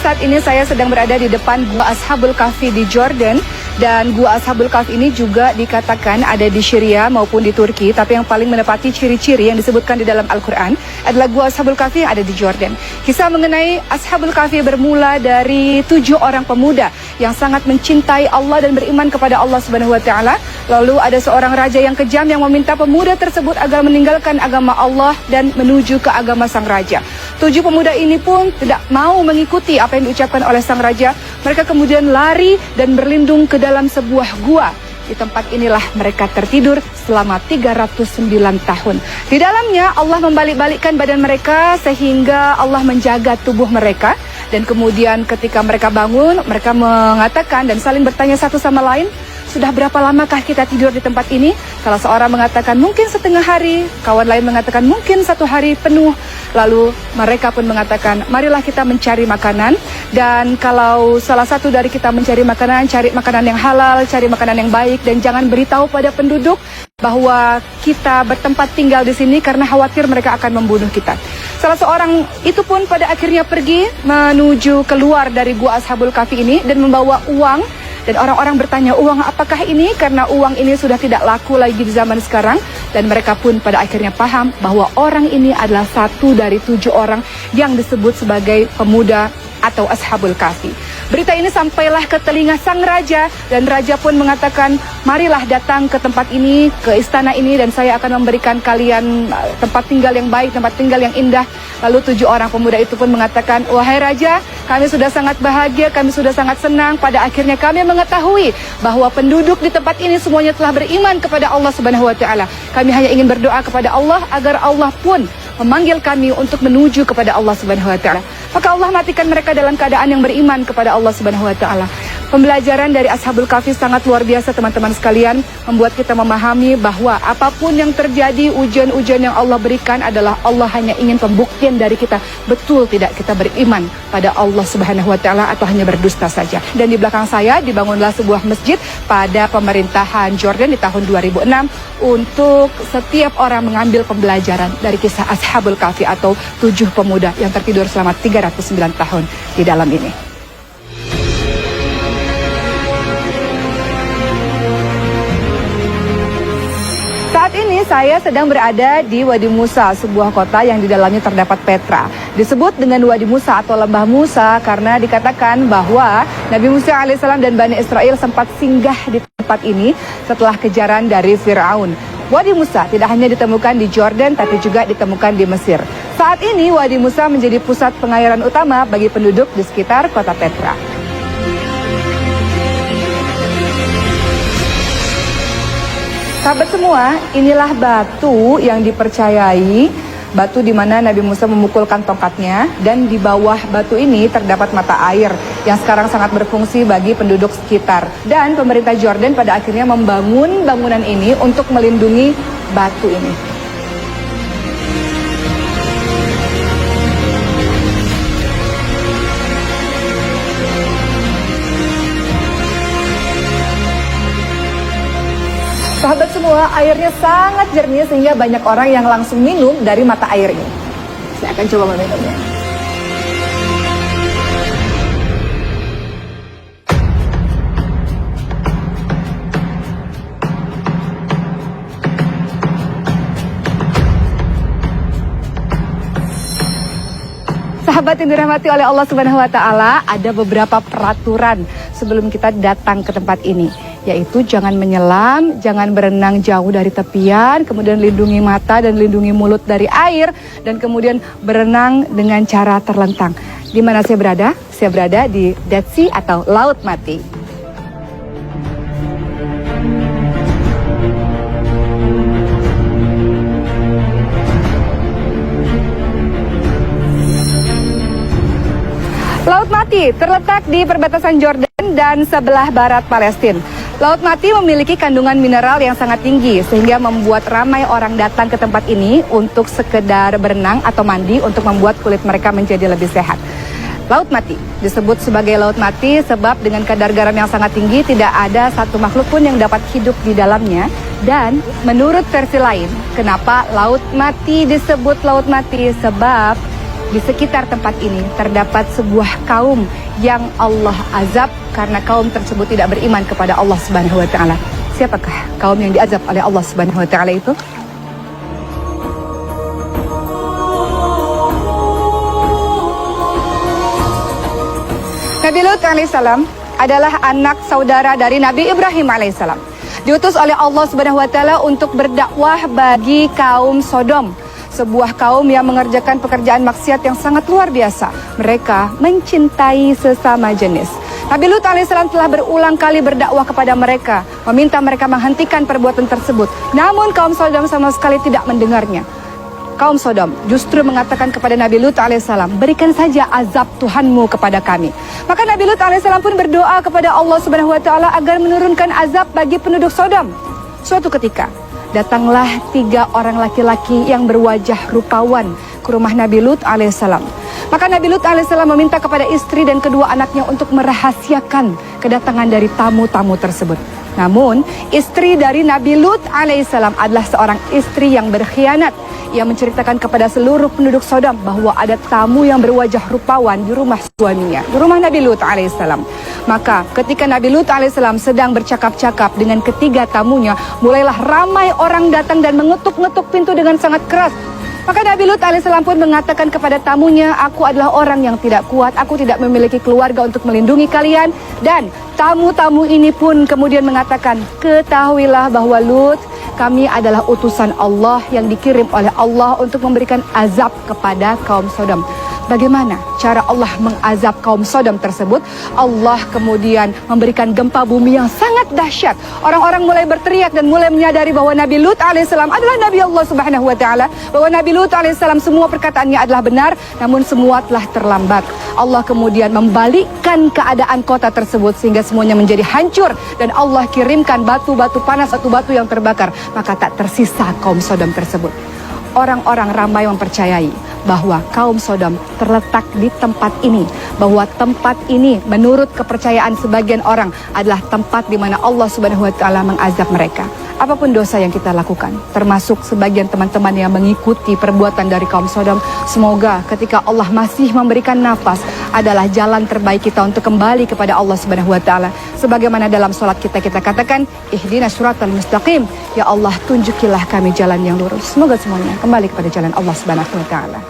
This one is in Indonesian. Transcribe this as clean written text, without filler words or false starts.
Saat ini saya sedang berada di depan Gua Ashabul Kahfi di Jordan. Dan Gua Ashabul Kahfi ini juga dikatakan ada di Syria maupun di Turki. Tapi yang paling menepati ciri-ciri yang disebutkan di dalam Al-Quran adalah Gua Ashabul Kahfi yang ada di Jordan. Kisah mengenai Ashabul Kahfi bermula dari 7 orang pemuda yang sangat mencintai Allah dan beriman kepada Allah Subhanahu wa Ta'ala. Lalu ada seorang raja yang kejam yang meminta pemuda tersebut agar meninggalkan agama Allah dan menuju ke agama sang raja. 7 pemuda ini pun tidak mau mengikuti apa yang diucapkan oleh sang raja. Mereka kemudian lari dan berlindung ke dalam sebuah gua. Di tempat inilah mereka tertidur selama 309 tahun. Di dalamnya Allah membalik-balikkan badan mereka sehingga Allah menjaga tubuh mereka. Dan kemudian ketika mereka bangun, mereka mengatakan dan saling bertanya satu sama lain, sudah berapa lamakah kita tidur di tempat ini? Salah seorang mengatakan mungkin setengah hari, kawan lain mengatakan mungkin 1 hari penuh. Lalu mereka pun mengatakan, marilah kita mencari makanan. Dan kalau salah satu dari kita mencari makanan, cari makanan yang halal, cari makanan yang baik. Dan jangan beritahu pada penduduk bahwa kita bertempat tinggal di sini karena khawatir mereka akan membunuh kita. Salah seorang itu pun pada akhirnya pergi menuju keluar dari Gua Ashabul Kahfi ini dan membawa uang. Dan orang-orang bertanya, uang apakah ini? Karena uang ini sudah tidak laku lagi di zaman sekarang. Dan mereka pun pada akhirnya paham bahwa orang ini adalah satu dari 7 orang yang disebut sebagai pemuda atau Ashabul Kahfi. Berita ini sampailah ke telinga sang raja. Dan raja pun mengatakan, marilah datang ke tempat ini, ke istana ini. Dan saya akan memberikan kalian tempat tinggal yang baik, tempat tinggal yang indah. Lalu 7 orang pemuda itu pun mengatakan, wahai raja, kami sudah sangat bahagia, kami sudah sangat senang. Pada akhirnya kami mengetahui bahwa penduduk di tempat ini semuanya telah beriman kepada Allah Subhanahu wa Ta'ala. Kami hanya ingin berdoa kepada Allah agar Allah pun memanggil kami untuk menuju kepada Allah Subhanahu wa Ta'ala. Maka Allah matikan mereka dalam keadaan yang beriman kepada Allah Subhanahu wa Ta'ala. Pembelajaran dari Ashabul Kahfi sangat luar biasa teman-teman sekalian, membuat kita memahami bahwa apapun yang terjadi, ujian-ujian yang Allah berikan adalah Allah hanya ingin pembuktian dari kita, betul tidak kita beriman pada Allah Subhanahu wa Ta'ala atau hanya berdusta saja. Dan di belakang saya dibangunlah sebuah masjid pada pemerintahan Jordan di tahun 2006 untuk setiap orang mengambil pembelajaran dari kisah Ashabul Kahfi atau 7 pemuda yang tertidur selama 309 tahun di dalam ini. Saat ini saya sedang berada di Wadi Musa, sebuah kota yang di dalamnya terdapat Petra. Disebut dengan Wadi Musa atau Lembah Musa karena dikatakan bahwa Nabi Musa alaihissalam dan Bani Israel sempat singgah di tempat ini setelah kejaran dari Fir'aun. Wadi Musa tidak hanya ditemukan di Jordan tapi juga ditemukan di Mesir. Saat ini Wadi Musa menjadi pusat pengairan utama bagi penduduk di sekitar kota Petra. Sahabat semua, inilah batu yang dipercayai, batu di mana Nabi Musa memukulkan tongkatnya, dan di bawah batu ini terdapat mata air yang sekarang sangat berfungsi bagi penduduk sekitar. Dan pemerintah Jordan pada akhirnya membangun bangunan ini untuk melindungi batu ini. Sahabat semua, airnya sangat jernih sehingga banyak orang yang langsung minum dari mata air ini. Saya akan coba meminumnya. Sahabat yang dirahmati oleh Allah Subhanahu wa Ta'ala, ada beberapa peraturan sebelum kita datang ke tempat ini. Yaitu jangan menyelam, jangan berenang jauh dari tepian, kemudian lindungi mata dan lindungi mulut dari air, dan kemudian berenang dengan cara terlentang. Di mana saya berada? Saya berada di Dead Sea atau Laut Mati. Laut Mati terletak di perbatasan Jordan dan sebelah barat Palestina. Laut Mati memiliki kandungan mineral yang sangat tinggi sehingga membuat ramai orang datang ke tempat ini untuk sekedar berenang atau mandi untuk membuat kulit mereka menjadi lebih sehat. Laut Mati disebut sebagai Laut Mati sebab dengan kadar garam yang sangat tinggi tidak ada satu makhluk pun yang dapat hidup di dalamnya. Dan menurut versi lain, kenapa Laut Mati disebut Laut Mati? Sebab di sekitar tempat ini terdapat sebuah kaum yang Allah azab karena kaum tersebut tidak beriman kepada Allah Subhanahu wa taala. Siapakah kaum yang diazab oleh Allah Subhanahu wa taala itu? Nabi Lut alaihissalam adalah anak saudara dari Nabi Ibrahim alaihissalam. Diutus oleh Allah Subhanahu wa taala untuk berdakwah bagi kaum Sodom, sebuah kaum yang mengerjakan pekerjaan maksiat yang sangat luar biasa. Mereka mencintai sesama jenis. Nabi Lut alaihissalam telah berulang kali berdakwah kepada mereka, meminta mereka menghentikan perbuatan tersebut. Namun kaum Sodom sama sekali tidak mendengarnya. Kaum Sodom justru mengatakan kepada Nabi Lut alaihissalam, berikan saja azab Tuhanmu kepada kami. Maka Nabi Lut alaihissalam pun berdoa kepada Allah Subhanahu wa taala agar menurunkan azab bagi penduduk Sodom. Suatu ketika datanglah 3 orang laki-laki yang berwajah rupawan ke rumah Nabi Lut alaihissalam. Maka Nabi Lut alaihissalam meminta kepada istri dan kedua anaknya untuk merahasiakan kedatangan dari tamu-tamu tersebut. Namun istri dari Nabi Lut alaihissalam adalah seorang istri yang berkhianat. Ia menceritakan kepada seluruh penduduk Sodom bahwa ada tamu yang berwajah rupawan di rumah suaminya, di rumah Nabi Lut alaihissalam. Maka ketika Nabi Lut alaihissalam sedang bercakap-cakap dengan ketiga tamunya, mulailah ramai orang datang dan mengetuk-ngetuk pintu dengan sangat keras. Maka Nabi Lut alaihissalam pun mengatakan kepada tamunya, aku adalah orang yang tidak kuat, aku tidak memiliki keluarga untuk melindungi kalian. Dan tamu-tamu ini pun kemudian mengatakan, ketahuilah bahwa Lut, kami adalah utusan Allah yang dikirim oleh Allah untuk memberikan azab kepada kaum Sodom. Bagaimana cara Allah mengazab kaum Sodom tersebut? Allah kemudian memberikan gempa bumi yang sangat dahsyat. Orang-orang mulai berteriak dan mulai menyadari bahwa Nabi Lut alaihissalam adalah Nabi Allah Subhanahu wa taala, bahwa Nabi Lut alaihissalam semua perkataannya adalah benar, namun semua telah terlambat. Allah kemudian membalikkan keadaan kota tersebut sehingga semuanya menjadi hancur, dan Allah kirimkan batu-batu panas, batu-batu yang terbakar, maka tak tersisa kaum Sodom tersebut. Orang-orang ramai mempercayai bahwa kaum Sodom terletak di tempat ini, bahwa tempat ini menurut kepercayaan sebagian orang adalah tempat di mana Allah Subhanahu wa taala mengazab mereka. Apapun dosa yang kita lakukan, termasuk sebagian teman-teman yang mengikuti perbuatan dari kaum Sodom, semoga ketika Allah masih memberikan nafas adalah jalan terbaik kita untuk kembali kepada Allah Subhanahu wa taala. Sebagaimana dalam salat kita katakan, ihdinas siratal mustaqim, ya Allah tunjukilah kami jalan yang lurus. Semoga semuanya kembali kepada jalan Allah Subhanahu wa taala.